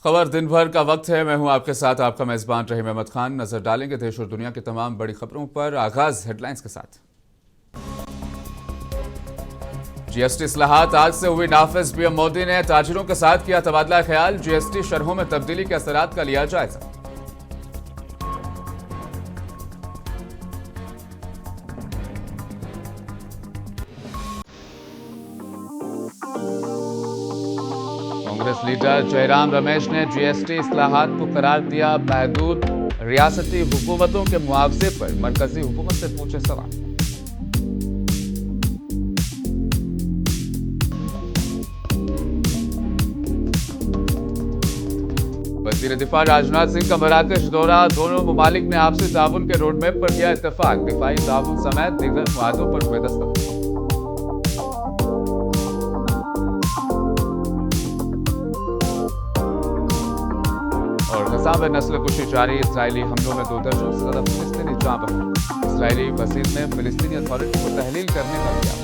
खबर दिन भर का वक्त है। मैं हूं आपके साथ आपका मेजबान रहीम अहमद खान। नजर डालेंगे देश और दुनिया की तमाम बड़ी खबरों पर। आगाज हेडलाइंस के साथ। जीएसटी इस्लाहात आज से हुई नाफिज। पीएम मोदी ने ताजिरों के साथ किया तबादला ख्याल। जीएसटी शरहों में तब्दीली के असरात का लिया जायजा। कांग्रेस लीडर जयराम रमेश ने जीएसटी इस्लाहात को करार दिया महदूद। रियासती हुकूमतों के मुआवजे पर मरकजी हुकूमत से पूछे सवाल। वजीर दिफा राजनाथ सिंह का मराकश दौरा। दोनों ममालिक ने आपसी ताउन के रोडमैप पर किया इत्तेफाक। दिफाई ताउन समेत दीगर मुआहदों पर हुए दस्तखत। और गजा में नस्लकुशी जारी। इजरायली हमलों में 2 दर्जन से ज्यादा फिलिस्तीनी जाँ बहक। इजरायली वजीर ने फिलिस्तीनी अथॉरिटी को तहलील करने का किया।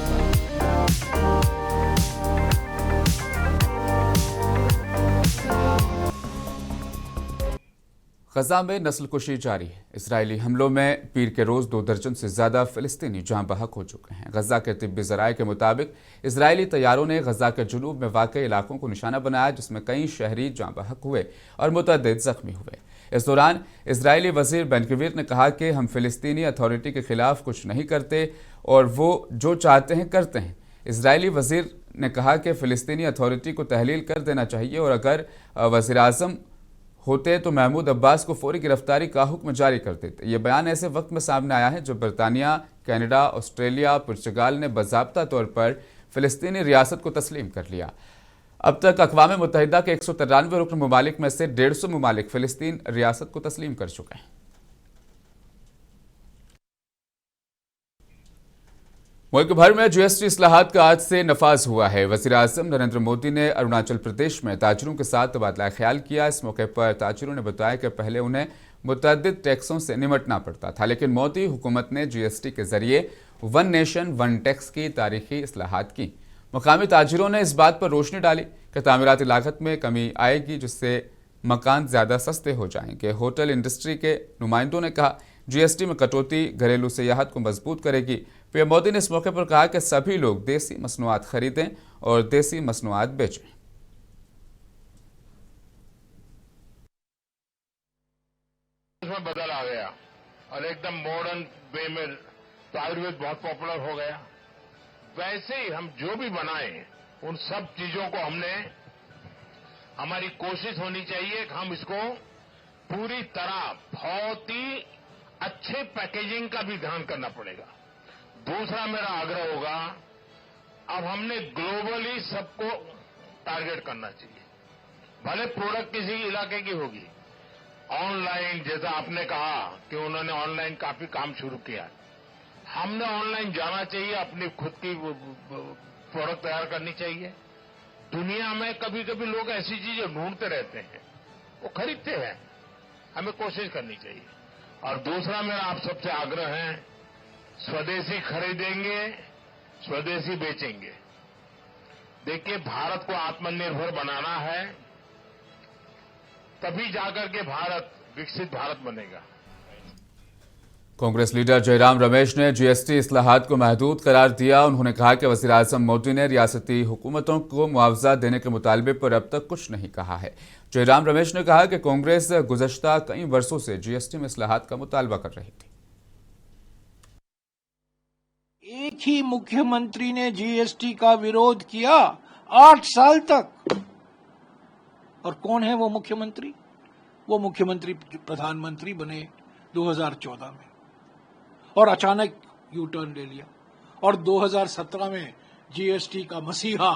गजा में नस्लकुशी जारी है। इजरायली हमलों में पीर के रोज 2 दर्जन से ज्यादा फिलिस्तीनी जाँ बहक हो चुके हैं। गजा के तिब्बी जराये के मुताबिक इजरायली तैयारों ने गजा के जुनूब में वाक़ई इलाकों को निशाना बनाया, जिसमें कई शहरी जाँ बहक हुए और मुतअद्दिद जख्मी हुए। इस दौरान इजरायली वजीर बेन-गवीर ने कहा कि हम फिलिस्तीनी अथॉरिटी के खिलाफ कुछ नहीं करते और वो जो चाहते हैं करते हैं। इजरायली वजीर ने कहा कि फिलिस्तीनी अथॉरिटी को तहलील कर देना चाहिए और अगर वज़ीर आज़म होते तो महमूद अब्बास को फौरी गिरफ्तारी का हुक्म जारी कर देते। ये बयान ऐसे वक्त में सामने आया है जब बरतानिया, कनाडा, ऑस्ट्रेलिया, पुर्तगाल ने बाज़ाब्ता तौर पर फिलिस्तीनी रियासत को तस्लीम कर लिया। अब तक अक़वाम मुत्तहिदा के 193 रुकन ममालिक में से 150 ममालिक फिलिस्तीन रियासत को तस्लीम कर चुके हैं। मुल्क भर में जीएसटी इस्लाहात का आज से नफाज हुआ है। वज़ीर आज़म नरेंद्र मोदी ने अरुणाचल प्रदेश में ताजिरों के साथ तबादला ख्याल किया। इस मौके पर ताजिरों ने बताया कि पहले उन्हें मुतअद्दिद टैक्सों से निमटना पड़ता था, लेकिन मोदी हुकूमत ने जीएसटी के जरिए 1 नेशन 1 टैक्स की तारीखी इस्लाहात की। मकामी ताजिरों ने इस बात पर रोशनी डाली कि तामीराती लागत में कमी आएगी, जिससे मकान ज़्यादा सस्ते हो जाएंगे। होटल इंडस्ट्री के नुमाइंदों ने कहा जीएसटी में कटौती घरेलू सियाहत को मजबूत करेगी। पीएम मोदी ने इस मौके पर कहा कि सभी लोग देसी मसनूआत खरीदें और देसी मसनूआत बेचें। इसमें बदल आ गया और एकदम मॉडर्न वे में तो आयुर्वेद बहुत पॉपुलर हो गया। वैसे ही हम जो भी बनाएं उन सब चीजों को हमारी कोशिश होनी चाहिए कि हम इसको पूरी तरह बहुत ही अच्छे पैकेजिंग का भी ध्यान करना पड़ेगा। दूसरा मेरा आग्रह होगा, अब हमने ग्लोबली सबको टारगेट करना चाहिए। भले प्रोडक्ट किसी इलाके की होगी, ऑनलाइन जैसा आपने कहा कि उन्होंने ऑनलाइन काफी काम शुरू किया, हमने ऑनलाइन जाना चाहिए, अपनी खुद की प्रोडक्ट तैयार करनी चाहिए। दुनिया में कभी कभी लोग ऐसी चीजें ढूंढते रहते हैं, वो खरीदते हैं, हमें कोशिश करनी चाहिए। और दूसरा मेरा आप सबसे आग्रह है, स्वदेशी खरीदेंगे, स्वदेशी बेचेंगे। देखिए, भारत को आत्मनिर्भर बनाना है, तभी जाकर के भारत विकसित भारत बनेगा। कांग्रेस लीडर जयराम रमेश ने जीएसटी इस्लाहात को महदूद करार दिया। उन्होंने कहा कि वज़ीर आज़म मोदी ने रियासती हुकूमतों को मुआवजा देने के मुतालबे पर अब तक कुछ नहीं कहा है। जयराम रमेश ने कहा कि कांग्रेस गुज़श्ता कई वर्षों से जीएसटी में इस्लाहात का मुतालबा कर रही थी। एक ही मुख्यमंत्री ने जीएसटी का विरोध किया 8 साल तक। और कौन है वो मुख्यमंत्री? वो मुख्यमंत्री प्रधानमंत्री बने 2014 में और अचानक यू टर्न ले लिया और 2017 में जीएसटी का मसीहा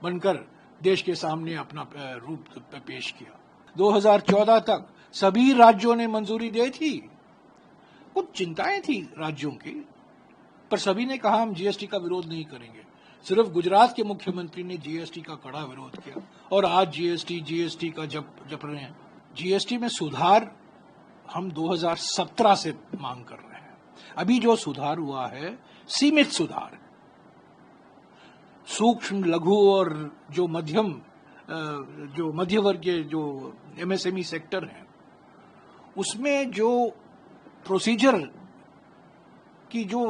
बनकर देश के सामने अपना रूप पेश किया। 2014 तक सभी राज्यों ने मंजूरी दी थी। कुछ चिंताएं थी राज्यों की, पर सभी ने कहा हम जीएसटी का विरोध नहीं करेंगे। सिर्फ गुजरात के मुख्यमंत्री ने जीएसटी का कड़ा विरोध किया और आज जीएसटी का जप रहे हैं। जीएसटी में सुधार हम 2017 से मांग कर रहे हैं। अभी जो सुधार हुआ है सीमित सुधार, सूक्ष्म, लघु और जो मध्यम जो मध्य वर्गीय जो एमएसएमई सेक्टर है, उसमें जो प्रोसीजर की जो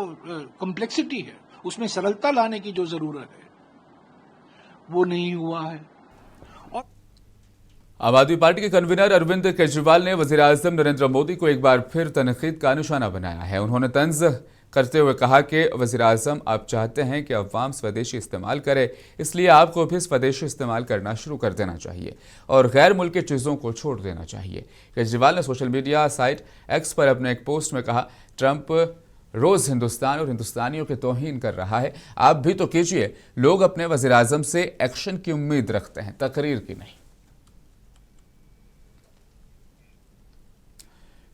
कॉम्प्लेक्सिटी है, उसमें सरलता लाने की जो जरूरत है, वो नहीं हुआ है। और आम आदमी पार्टी के कन्वीनर अरविंद केजरीवाल ने वजीर-ए-आज़म नरेंद्र मोदी को एक बार फिर तनकीद का निशाना बनाया है। उन्होंने तंज करते हुए कहा कि वजीर-ए-आज़म आप चाहते हैं कि अवाम स्वदेशी इस्तेमाल करे, इसलिए आपको भी स्वदेशी इस्तेमाल करना शुरू कर देना चाहिए और गैर मुल्की चीज़ों को छोड़ देना चाहिए। केजरीवाल ने सोशल मीडिया साइट एक्स पर अपने एक पोस्ट में कहा, ट्रंप रोज हिंदुस्तान और हिंदुस्तानियों की तौहीन कर रहा है, आप भी तो कीजिए। लोग अपने वजीर-ए-आज़म से एक्शन की उम्मीद रखते हैं, तकरीर की नहीं।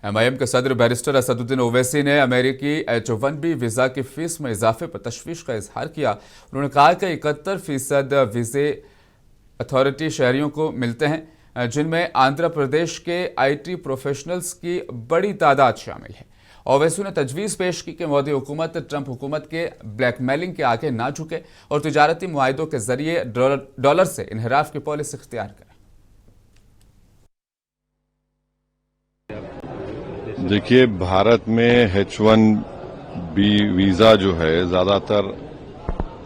एमआईएम के सदर बैरिस्टर असदुद्दीन ओवैसी ने अमेरिकी H-1B वीज़ा की फीस में इजाफे पर तशवीश का इजहार किया। उन्होंने कहा कि 71% वीज़े अथॉरिटी शहरियों को मिलते हैं, जिनमें आंध्र प्रदेश के IT प्रोफेशनल्स की बड़ी तादाद शामिल है। ओवैसी ने तजवीज़ पेश की कि मोदी हुकूमत ट्रंप हुकूमत के ब्लैकमेलिंग के आगे ना झुके और तिजारती मुआहिदों के जरिए डॉलर से इन्हिराफ की पॉलिसी इख्तियार करे। देखिए, भारत में H-1B वीज़ा जो है ज़्यादातर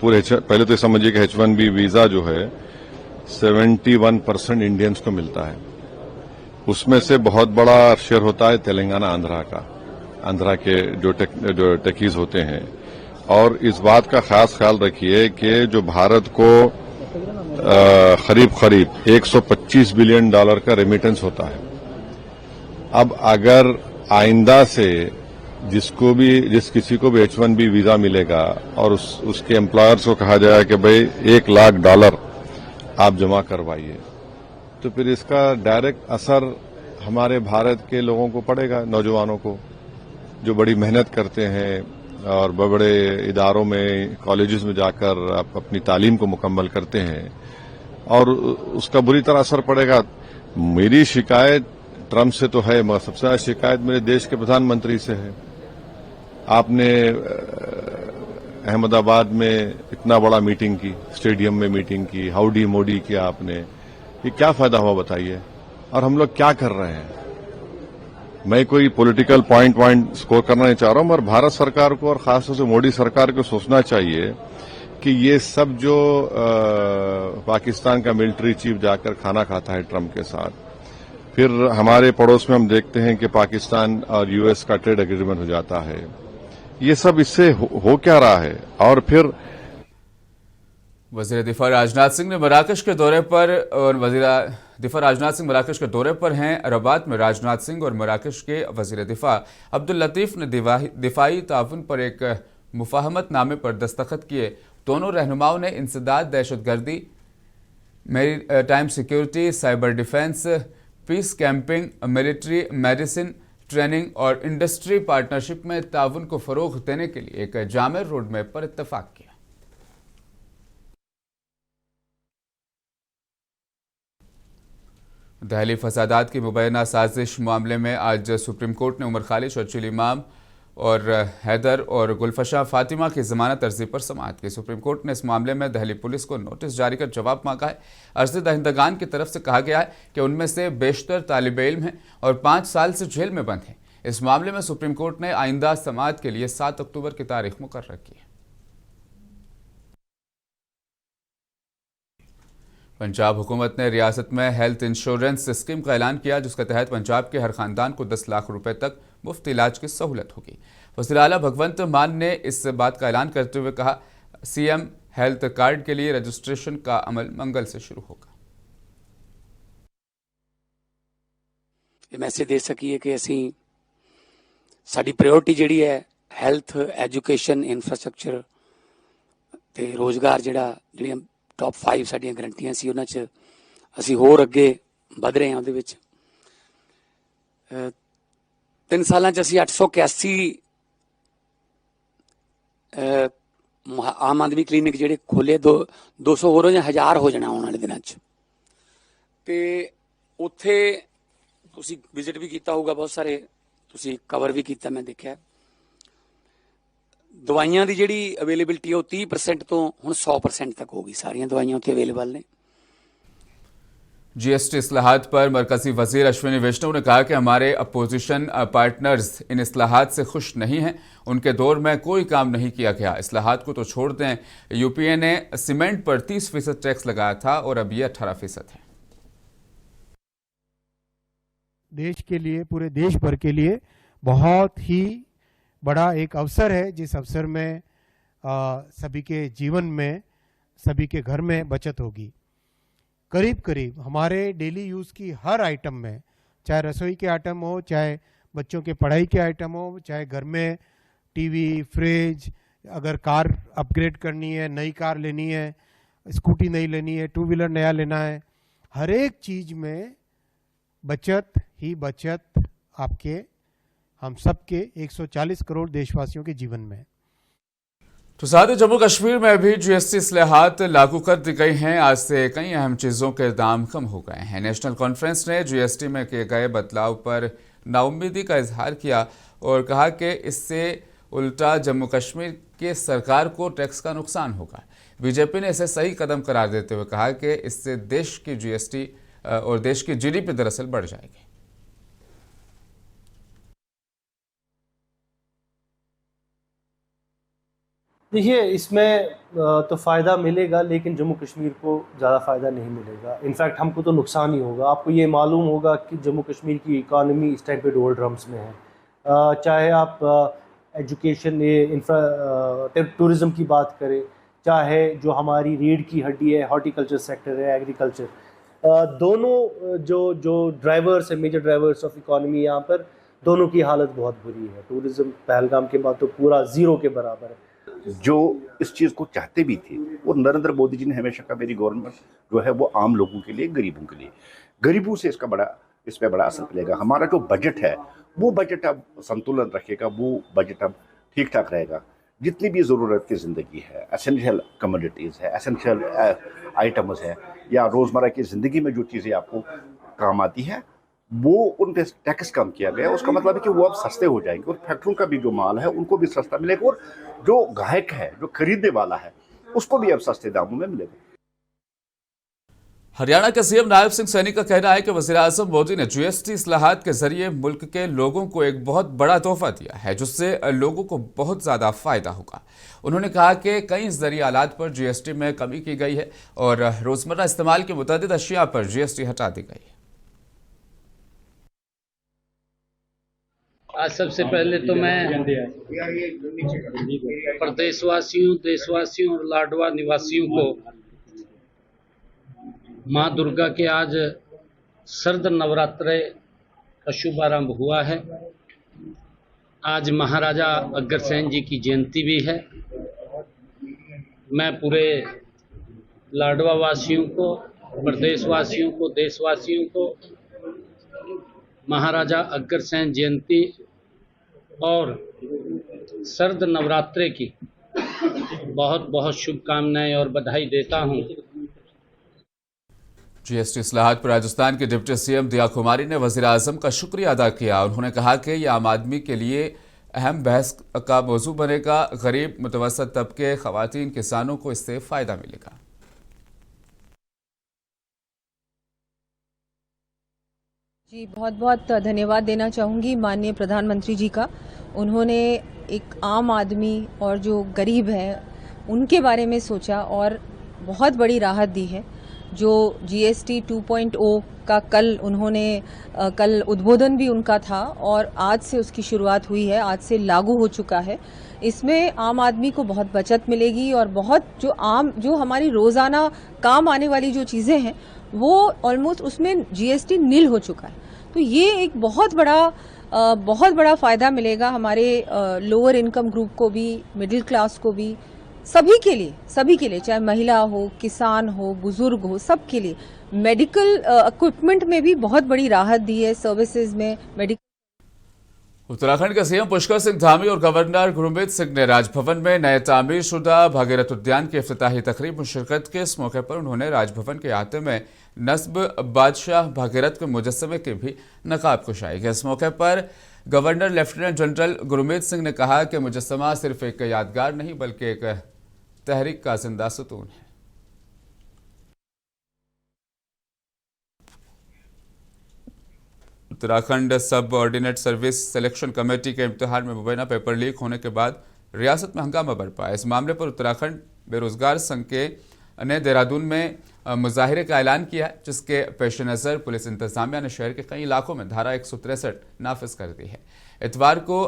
पहले तो समझिए कि H-1B वीज़ा जो है 71% इंडियंस को मिलता है। उसमें से बहुत बड़ा शेयर होता है तेलंगाना आंध्रा के जो टेकीज होते हैं। और इस बात का खास ख्याल रखिए कि जो भारत को करीब 125 बिलियन डॉलर का रेमिटेंस होता है। अब अगर आइंदा से जिस किसी को भी H-1B वीजा मिलेगा और उसके एम्प्लॉयर्स को कहा जाए कि भाई $1 लाख आप जमा करवाइए, तो फिर इसका डायरेक्ट असर हमारे भारत के लोगों को पड़ेगा, नौजवानों को जो बड़ी मेहनत करते हैं और बड़े इदारों में कॉलेजेस में जाकर आप अपनी तालीम को मुकम्मल करते हैं, और उसका बुरी तरह असर पड़ेगा। मेरी शिकायत ट्रंप से तो है, मगर सबसे ज्यादा शिकायत मेरे देश के प्रधानमंत्री से है। आपने अहमदाबाद में इतना बड़ा मीटिंग की, स्टेडियम में मीटिंग की, हाउडी मोडी किया आपने, ये क्या फायदा हुआ बताइए? और हम लोग क्या कर रहे हैं? मैं कोई पॉलिटिकल पॉइंट स्कोर करना नहीं चाह रहा हूं, मगर भारत सरकार को और खासतौर से मोदी सरकार को सोचना चाहिए कि ये सब जो पाकिस्तान का मिलिट्री चीफ जाकर खाना खाता है ट्रंप के साथ, फिर हमारे पड़ोस में हम देखते हैं कि पाकिस्तान और यूएस का ट्रेड एग्रीमेंट हो जाता है, ये सब इससे हो क्या रहा है? और फिर वज़ीर दिफा राजनाथ सिंह ने मराकश के दौरे पर और वज़ीर दिफा राजनाथ सिंह मराकश के दौरे पर हैं। रबात में राजनाथ सिंह और मराकश के वज़ीर दिफा अब्दुल लतीफ ने दिफाई ताउन पर एक मुफाहमतनामे पर दस्तखत किए। दोनों रहनुमाओं ने इंसदाद, दहशतगर्दी, maritime security, cyber defence, peacekeeping, military, medicine, training और इंडस्ट्री पार्टनरशिप में ताउन को फरोग देने के लिए एक जामे रोड मैप पर इत्तफाक किया। दहली फसादात की मुबैना साजिश मामले में आज सुप्रीम कोर्ट ने उमर खालिद, शर्जील इमाम और हैदर और गुलफशा फातिमा की जमानत अर्जी पर समाअत की। सुप्रीम कोर्ट ने इस मामले में दहली पुलिस को नोटिस जारी कर जवाब मांगा है। अर्जी दहिंदगान की तरफ से कहा गया है कि उनमें से बेशतर तालिब इल्म हैं और 5 साल से जेल में बंद हैं। इस मामले में सुप्रीम कोर्ट ने आइंदा समाअत के लिए 7 अक्टूबर की तारीख मुकर्रर की है। पंजाब हुकूमत ने रियासत में हेल्थ इंश्योरेंस स्कीम का ऐलान किया, जिसके तहत पंजाब के हर खानदान को 10 लाख रुपए तक मुफ्त इलाज की सहूलत होगी। वज़ीर आला भगवंत मान ने इस बात का ऐलान करते हुए कहा, सीएम हेल्थ कार्ड के लिए रजिस्ट्रेशन का अमल मंगल से शुरू होगा। ये मैसेज दे सकीए कि असी साडी प्रायोरिटी जिहड़ी है हेल्थ, एजुकेशन, इंफ्रास्ट्रक्चर ते रोजगार जिहड़ियां टॉप 5 साडियां गारंटियां सी, उन्हां च असी होर अगे वध रहे हैं। उहदे विच 3 सालां च असी 881 आम आदमी क्लिनिक जिहड़े खोले, 200 होर 1000 हो जाना आने वाले दिनां च। ते उत्थे तुसी विजिट भी कीता होगा, बहुत सारे तुसी कवर भी कीता, मैं देखा। दवाइयां की जिहड़ी अवेलेबिलिटी है 30% तो हुण 100% तक होगी, सारियां दवाइयां उत्थे अवेलेबल ने। जीएसटी इस्लाहात पर मरकजी वजीर अश्विनी वैष्णव ने कहा कि हमारे अपोजिशन पार्टनर्स इन इस्लाहात से खुश नहीं हैं। उनके दौर में कोई काम नहीं किया गया। इस्लाहात को तो छोड़ दें, यूपीए ने सीमेंट पर 30% टैक्स लगाया था और अब ये 18% है। देश के लिए, पूरे देश भर के लिए बहुत ही बड़ा एक अवसर है, जिस अवसर में सभी के जीवन में, सभी के घर में बचत होगी। करीब करीब हमारे डेली यूज़ की हर आइटम में, चाहे रसोई के आइटम हो, चाहे बच्चों के पढ़ाई के आइटम हो, चाहे घर में टीवी, फ्रिज, अगर कार अपग्रेड करनी है, नई कार लेनी है, स्कूटी नई लेनी है, टू व्हीलर नया लेना है, हर एक चीज़ में बचत ही बचत आपके, हम सबके 140 करोड़ देशवासियों के जीवन में। तो साथ ही जम्मू कश्मीर में भी जीएसटी इस्लाहात लागू कर दी गई हैं। आज से कई अहम चीज़ों के दाम कम हो गए हैं। नेशनल कॉन्फ्रेंस ने जीएसटी में किए गए बदलाव पर नाउम्मीदी का इजहार किया और कहा कि इससे उल्टा जम्मू कश्मीर के सरकार को टैक्स का नुकसान होगा। बीजेपी ने इसे सही कदम करार देते हुए कहा कि इससे देश की जीएसटी और देश की जीडीपी दरअसल बढ़ जाएगी। देखिए, इसमें तो फ़ायदा मिलेगा, लेकिन जम्मू कश्मीर को ज़्यादा फ़ायदा नहीं मिलेगा। इनफैक्ट हमको तो नुकसान ही होगा। आपको ये मालूम होगा कि जम्मू कश्मीर की इकॉनमी इस टाइम पे डोलड्रम्स में है। चाहे आप एजुकेशन, टूरिज़म की बात करें, चाहे जो हमारी रीढ़ की हड्डी है, हॉर्टिकल्चर सेक्टर है, एग्रीकल्चर, दोनों जो ड्राइवर्स हैं, मेजर ड्राइवर्स ऑफ इकॉनमी, यहाँ पर दोनों की हालत बहुत बुरी है। टूरिज़म पहलगाम के बाद तो पूरा ज़ीरो के बराबर है। जो इस चीज़ को चाहते भी थे, और नरेंद्र मोदी जी ने हमेशा कहा मेरी गवर्नमेंट जो है वो आम लोगों के लिए, गरीबों के लिए, गरीबों से इस पर बड़ा असर पड़ेगा। हमारा जो बजट है वो बजट अब संतुलन रखेगा, वो बजट अब ठीक ठाक रहेगा। जितनी भी ज़रूरत की ज़िंदगी है, एसेंशियल कमोडिटीज़ है, एसेंशियल आइटम्स है, या रोज़मर्रा की ज़िंदगी में जो चीज़ें आपको काम आती है, वो उन पे टैक्स कम किया गया। उसका मतलब है कि वो अब सस्ते हो जाएंगे और फैक्ट्रियों का भी जो माल है उनको भी सस्ता मिलेगा, और जो ग्राहक है, जो खरीदने वाला है, उसको भी अब सस्ते दामों में मिलेगा। हरियाणा के सीएम नायब सिंह सैनी का कहना है कि वज़ीर-ए-आज़म मोदी ने जीएसटी इस्लाहात के जरिए मुल्क के लोगों को एक बहुत बड़ा तोहफा दिया है, जिससे लोगों को बहुत ज्यादा फायदा होगा। उन्होंने कहा कि कई ज़रिए आलात पर जीएसटी में कमी की गई है और रोजमर्रा इस्तेमाल की मुतअद्दिद अशिया पर जीएसटी हटा दी गई है। आज सबसे पहले तो मैं प्रदेशवासियों, देशवासियों और लाडवा निवासियों को माँ दुर्गा के आज शरद नवरात्रे का शुभारंभ हुआ है। आज महाराजा अग्रसेन जी की जयंती भी है। मैं पूरे लाडवा वासियों को, प्रदेशवासियों को, देशवासियों को महाराजा अग्रसेन जयंती और शरद नवरात्रे की बहुत बहुत शुभकामनाएं और बधाई देता हूं। जीएसटी इस्लाहात पर राजस्थान के डिप्टी सीएम दिया कुमारी ने वज़ीर-ए-आज़म का शुक्रिया अदा किया। उन्होंने कहा कि यह आम आदमी के लिए अहम बहस का मौजू बनेगा। गरीब, मुतवसत तबके, ख़वातीन, किसानों को इससे फ़ायदा मिलेगा। जी, बहुत बहुत धन्यवाद देना चाहूँगी माननीय प्रधानमंत्री जी का। उन्होंने एक आम आदमी और जो गरीब है उनके बारे में सोचा और बहुत बड़ी राहत दी है। जो जीएसटी 2.0 का कल उन्होंने कल उद्बोधन भी उनका था और आज से उसकी शुरुआत हुई है, आज से लागू हो चुका है। इसमें आम आदमी को बहुत बचत मिलेगी और बहुत जो हमारी रोज़ाना काम आने वाली जो चीज़ें हैं वो ऑलमोस्ट उसमें जीएसटी नील हो चुका है। तो ये एक बहुत बड़ा फ़ायदा मिलेगा हमारे लोअर इनकम ग्रुप को भी, मिडिल क्लास को भी, सभी के लिए, चाहे महिला हो, किसान हो, बुजुर्ग हो, सबके लिए। मेडिकल इक्विपमेंट में भी बहुत बड़ी राहत दी है, सर्विसेज में मेडिकल। उत्तराखंड के सीएम पुष्कर सिंह धामी और गवर्नर गुरमीत सिंह ने राजभवन में नए तामीर शुदा भागीरथ उद्यान की इफ्तिताही तकरीब में शिरकत की। इस मौके पर उन्होंने राजभवन के अहाते में नस्ब बादशाह भागीरथ के मुजस्समे की भी नकाब कुशाई की। इस मौके पर governor lieutenant general Gurmeet Singh ने कहा कि मुजस्समा सिर्फ एक यादगार नहीं बल्कि एक तहरीक का जिंदा सतून है। उत्तराखंड सब ऑर्डिनेट सर्विस सिलेक्शन कमेटी के इम्तिहान में मुबैना पेपर लीक होने के बाद रियासत में हंगामा बरपा। इस मामले पर उत्तराखंड बेरोजगार संघ के ने देहरादून में मुजाहिरे का ऐलान किया है, जिसके पेश नज़र पुलिस इंतजामिया ने शहर के कई इलाकों में धारा 163 नाफिज कर दी है। इतवार को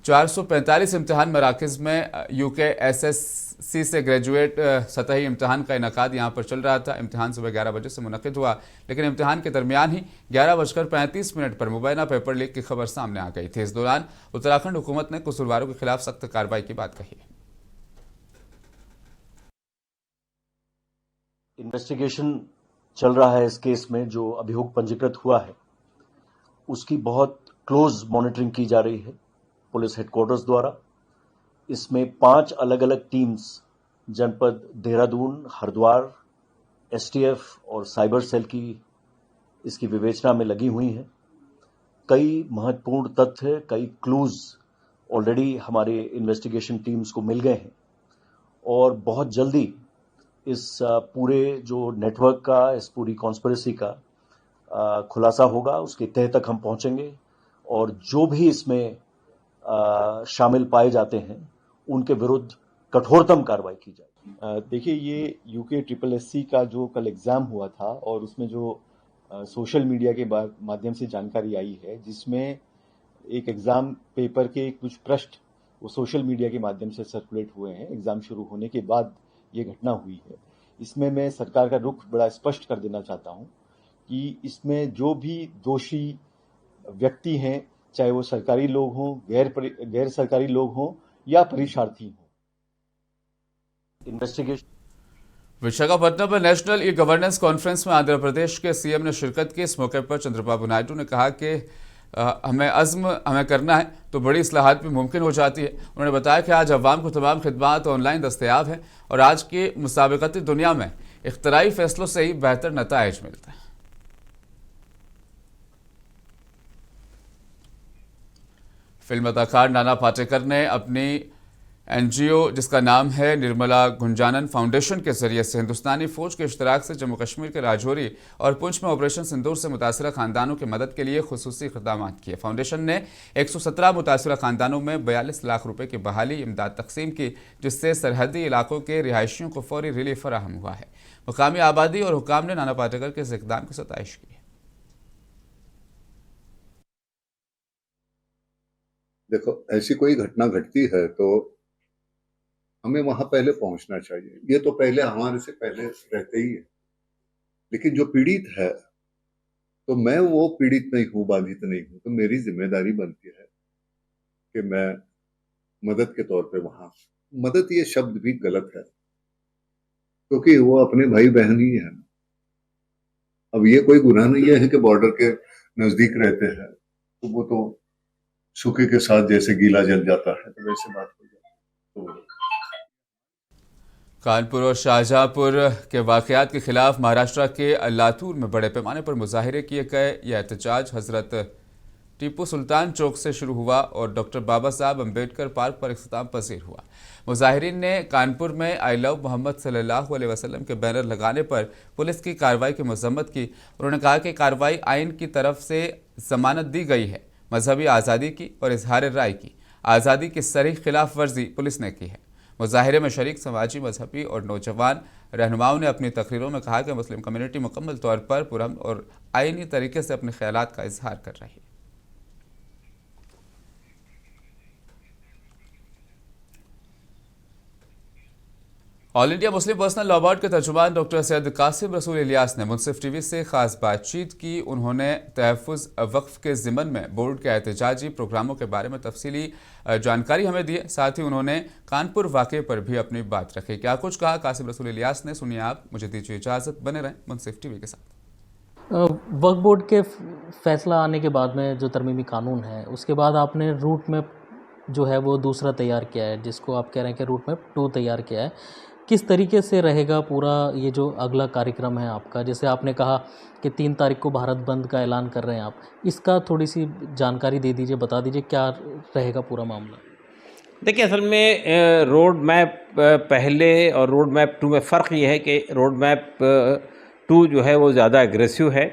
445 इम्तिहान मराकज़ में UKSSC से ग्रेजुएट सतही इम्तिहान का इनकाद यहाँ पर चल रहा था। इम्तिहान सुबह 11 बजे से मुनक़िद हुआ, लेकिन इम्तिहान के दरमियान ही 11:35 पर मुबैना पेपर लीक की खबर सामने आ गई थी। इस दौरान उत्तराखंड हुकूमत ने कसूरवारों के खिलाफ सख्त कार्रवाई की बात कही है। इन्वेस्टिगेशन चल रहा है इस केस में। जो अभियोग पंजीकृत हुआ है उसकी बहुत क्लोज मॉनिटरिंग की जा रही है पुलिस हेडक्वार्टर्स द्वारा। इसमें 5 अलग अलग टीम्स जनपद देहरादून, हरिद्वार, STF और साइबर सेल की इसकी विवेचना में लगी हुई हैं। कई महत्वपूर्ण तथ्य, कई क्लूज ऑलरेडी हमारे इन्वेस्टिगेशन टीम्स को मिल गए हैं और बहुत जल्दी इस पूरे जो नेटवर्क का, इस पूरी कॉन्स्पिरेसी का खुलासा होगा। उसके तह तक हम पहुंचेंगे और जो भी इसमें शामिल पाए जाते हैं उनके विरुद्ध कठोरतम कार्रवाई की जाए। देखिए, ये UKSSC का जो कल एग्ज़ाम हुआ था और उसमें जो सोशल मीडिया के माध्यम से जानकारी आई है, जिसमें एक एग्ज़ाम पेपर के कुछ प्रश्न वो सोशल मीडिया के माध्यम से सर्कुलेट हुए हैं एग्ज़ाम शुरू होने के बाद ये घटना हुई है। इसमें मैं सरकार का रुख बड़ा स्पष्ट कर देना चाहता हूं कि इसमें जो भी दोषी व्यक्ति हैं, चाहे वो सरकारी लोग हों, गैर सरकारी लोग हों या परीक्षार्थी हों, इन्वेस्टिगेशन। विशाखापट्टनम में नेशनल ई गवर्नेंस कॉन्फ्रेंस में आंध्र प्रदेश के CM ने शिरकत की। इस मौके पर चंद्रबाबू नायडू ने कहा कि हमें करना है तो बड़ी इस्लाहात भी मुमकिन हो जाती है। उन्होंने बताया कि आज अवाम को तमाम खिदमात ऑनलाइन दस्तयाब हैं और आज की मुसाबकती दुनिया में इख्तराई फैसलों से ही बेहतर नताइज मिलते हैं। फिल्म अदाकार नाना पाटेकर ने अपनी NGO जिसका नाम है निर्मला गुंजानन फाउंडेशन के जरिए से हिंदुस्तानी फौज के इश्तराक से जम्मू कश्मीर के राजौरी और पुंछ में ऑपरेशन सिंदूर से मुतासरा खानदानों की मदद के लिए खुसूसी इक़दामात किए। फाउंडेशन ने 117 मुतासरा खानदानों में 42 लाख रुपए की बहाली इमदाद तकसीम की, जिससे सरहदी इलाकों के रिहायशियों को फौरी रिलीफ फराहम हुआ है। मुकामी आबादी और हुकाम ने नाना पाटेकर के इस इक़दाम की सताइश की है। देखो, ऐसी कोई घटना घटती है तो हमें वहां पहले पहुंचना चाहिए। ये तो पहले हमारे से पहले रहते ही है, लेकिन जो पीड़ित है तो मैं वो पीड़ित नहीं हूं, बाधित नहीं हूं, तो मेरी जिम्मेदारी बनती है कि मैं मदद के तौर पे वहां, मदद ये शब्द भी गलत है क्योंकि वो अपने भाई बहन ही है। अब ये कोई गुनाह नहीं है कि बॉर्डर के नजदीक रहते हैं तो वो तो सूखे के साथ जैसे गीला जल जाता है तो वैसे बात हो जाती है। कानपुर और शाहजहांपुर के वाकयात के खिलाफ महाराष्ट्र के लातूर में बड़े पैमाने पर मुजाहिरे किए गए। यह एहतजाज हजरत टीपू सुल्तान चौक से शुरू हुआ और डॉक्टर बाबा साहब अम्बेडकर पार्क पर इख्तिताम पजीर हुआ। मुजाहिरीन ने कानपुर में आई लव मोहम्मद सल्लल्लाहु अलैहि वसल्लम के बैनर लगाने पर पुलिस की कार्रवाई की मजम्मत की। उन्होंने कहा कि कार्रवाई आइन की तरफ से जमानत दी गई है, मजहबी आज़ादी की और इजहार राय की आज़ादी की सरीह खिलाफ वर्जी पुलिस ने की है। मुजाहिरे में शरीक समाजी, मजहबी और नौजवान रहनुमाओं ने अपनी तकरीरों में कहा कि मुस्लिम कम्युनिटी मुकम्मल तौर पर पुरअमन और आइनी तरीके से अपने ख्यालात का इजहार कर रही है। All India Muslim personal law board के तर्जुमान डॉक्टर सैयद कासिम रसूल इलियास ने मुनसिफ टीवी से खास बातचीत की। उन्होंने तहफ़्फ़ुज़ वक्फ के ज़िमन में बोर्ड के एहतजाजी प्रोग्रामों के बारे में तफसीली जानकारी हमें दी है। साथ ही उन्होंने कानपुर वाक़े पर भी अपनी बात रखी। क्या कुछ कहा कासिम रसूल इलियास ने, सुनिए आप। मुझे दीजिए इजाज़त, बने रहें मुनसिफ टीवी के साथ। वक्फ बोर्ड के फैसला आने के बाद में जो तरमीमी कानून है उसके बाद आपने रूट मैप जो है वो दूसरा तैयार किया है, जिसको आप कह रहे हैं कि रूट मैप 2 तैयार किया है। किस तरीके से रहेगा पूरा ये जो अगला कार्यक्रम है आपका? जैसे आपने कहा कि 3 तारीख को भारत बंद का ऐलान कर रहे हैं आप, इसका थोड़ी सी जानकारी दे दीजिए, बता दीजिए क्या रहेगा पूरा मामला। देखिए, असल में रोड मैप पहले और रोड मैप 2 में फ़र्क ये है कि रोड मैप 2 जो है वो ज़्यादा एग्रेसिव है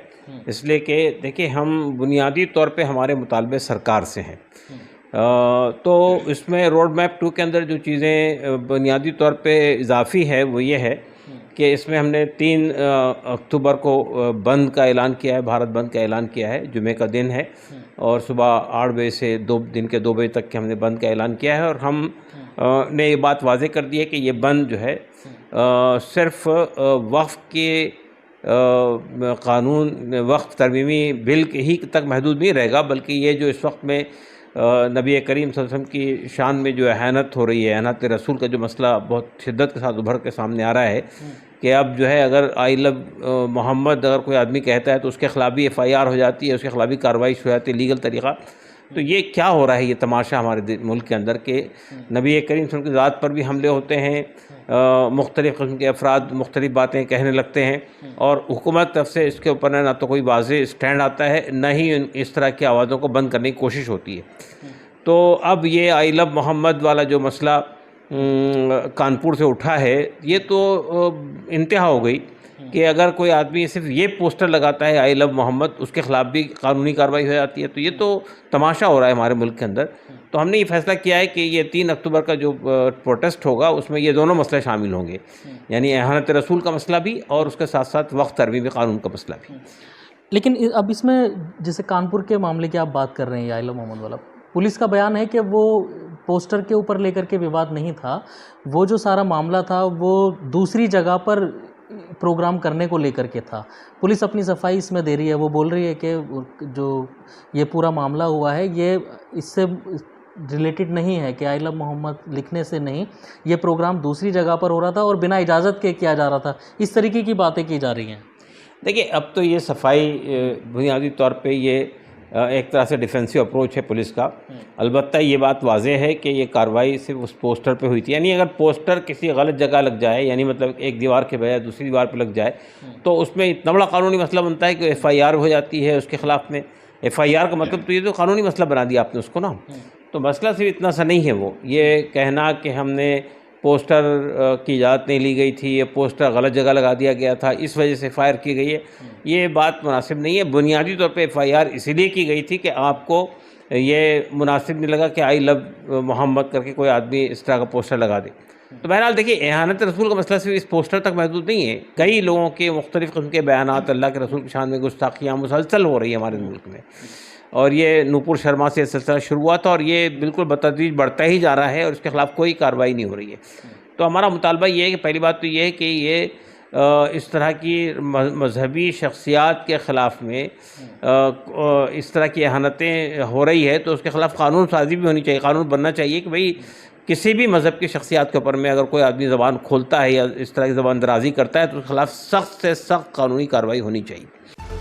इसलिए कि देखिए हम बुनियादी तौर पे हमारे मुतालबे सरकार से हैं। तो इसमें रोड मैप 2 के अंदर जो चीज़ें बुनियादी तौर पे इजाफी है वो ये है कि इसमें हमने 3 अक्टूबर को बंद का ऐलान किया है, भारत बंद का ऐलान किया है। जुमे का दिन है और सुबह 8 बजे से 2 बजे तक के हमने बंद का ऐलान किया है और हम ने ये बात वाज़ेह कर दी है कि ये बंद जो है सिर्फ वक्फ के कानून वक्फ तरमीमी बिल के ही तक महदूद नहीं रहेगा, बल्कि ये जो इस वक्त में नबी करीम सल्लल्लाहु अलैहि वसल्लम की शान में जो एहनत हो रही है, एहनत रसूल का जो मसला बहुत शिद्दत के साथ उभर के सामने आ रहा है कि अब जो है अगर आई लव मोहम्मद अगर कोई आदमी कहता है तो उसके खिलाफ भी FIR हो जाती है, उसके खिलाफ भी कार्रवाई हो जाती है लीगल तरीक़ा। तो ये क्या हो रहा है, ये तमाशा हमारे मुल्क के अंदर के नबी करीम सल्लल्लाहु अलैहि वसल्लम की ज़ात पर भी हमले होते हैं, मुख्तलिफ़ किस्म के अफराद मुख्तलिफ़ बातें कहने लगते हैं और हुकूमत तरफ से इसके ऊपर ना तो कोई वाज़ेह स्टैंड आता है, न ही इस तरह की आवाज़ों को बंद करने की कोशिश होती है। तो अब ये आई लव मोहम्मद वाला जो मसला कानपुर से उठा है, ये तो इंतहा हो गई कि अगर कोई आदमी सिर्फ ये पोस्टर लगाता है आई लव मोहम्मद, उसके ख़िलाफ़ भी कानूनी कार्रवाई हो जाती है। तो ये तो तमाशा हो रहा है हमारे मुल्क के अंदर। तो हमने ये फैसला किया है कि ये 3 अक्टूबर का जो प्रोटेस्ट होगा उसमें ये दोनों मसले शामिल होंगे, यानी एहनत रसूल का मसला भी और उसके साथ साथ वक्त तरमीमी कानून का मसला भी। लेकिन अब इसमें जैसे कानपुर के मामले की आप बात कर रहे हैं, आई लव मोहम्मद वाला, पुलिस का बयान है कि वो पोस्टर के ऊपर लेकर के विवाद नहीं था, वो जो सारा मामला था वो दूसरी जगह पर प्रोग्राम करने को लेकर के था। पुलिस अपनी सफाई इसमें दे रही है, वो बोल रही है कि जो ये पूरा मामला हुआ है ये इससे रिलेटेड नहीं है कि आई लव मोहम्मद लिखने से नहीं, ये प्रोग्राम दूसरी जगह पर हो रहा था और बिना इजाज़त के किया जा रहा था। इस तरीके की बातें की जा रही हैं। देखिए अब तो ये सफाई बुनियादी तौर पे ये एक तरह से डिफेंसिव अप्रोच है पुलिस का। अलबत्ता ये बात वाज़ेह है कि ये कार्रवाई सिर्फ उस पोस्टर पे हुई थी, यानी अगर पोस्टर किसी गलत जगह लग जाए, यानी मतलब एक दीवार के बजाय दूसरी दीवार पे लग जाए, तो उसमें इतना बड़ा कानूनी मसला बनता है कि FIR हो जाती है उसके ख़िलाफ़ में। FIR का मतलब तो ये तो कानूनी मसला बना दिया आपने उसको ना। तो मसला सिर्फ इतना सा नहीं है, वो ये कहना कि हमने पोस्टर की इजाज़त नहीं ली गई थी, ये पोस्टर गलत जगह लगा दिया गया था, इस वजह से फायर की गई है, ये बात मुनासिब नहीं है। बुनियादी तौर पे FIR इसीलिए की गई थी कि आपको ये मुनासिब नहीं लगा कि आई लव मोहम्मद करके कोई आदमी इस तरह का पोस्टर लगा दे। तो बहरहाल देखिए, एहानत रसूल का मसला सिर्फ इस पोस्टर तक महदूद नहीं है। कई लोगों के मुख्तलिफ़ किस्म के बयानात अल्लाह के रसूल की शान में गुस्ताखियाँ मुसलसल हो रही है हमारे मुल्क में, और ये नूपुर शर्मा से सिलसिला शुरू हुआ था और ये बिल्कुल बतदरीज बढ़ता ही जा रहा है और इसके ख़िलाफ़ कोई कार्रवाई नहीं हो रही है। तो हमारा मुतालबा ये है कि पहली बात तो ये है कि ये इस तरह की मजहबी शख्सियात के ख़िलाफ़ में इस तरह की एहानतें हो रही है तो उसके ख़िलाफ़ कानून साजी भी होनी चाहिए। कानून बनना चाहिए कि भाई किसी भी मज़हब की शख्सियात के ऊपर में अगर कोई आदमी ज़बान खोलता है या इस तरह की ज़बान दराजी करता है तो उसके ख़िलाफ़ सख्त से सख्त कानूनी कार्रवाई होनी चाहिए।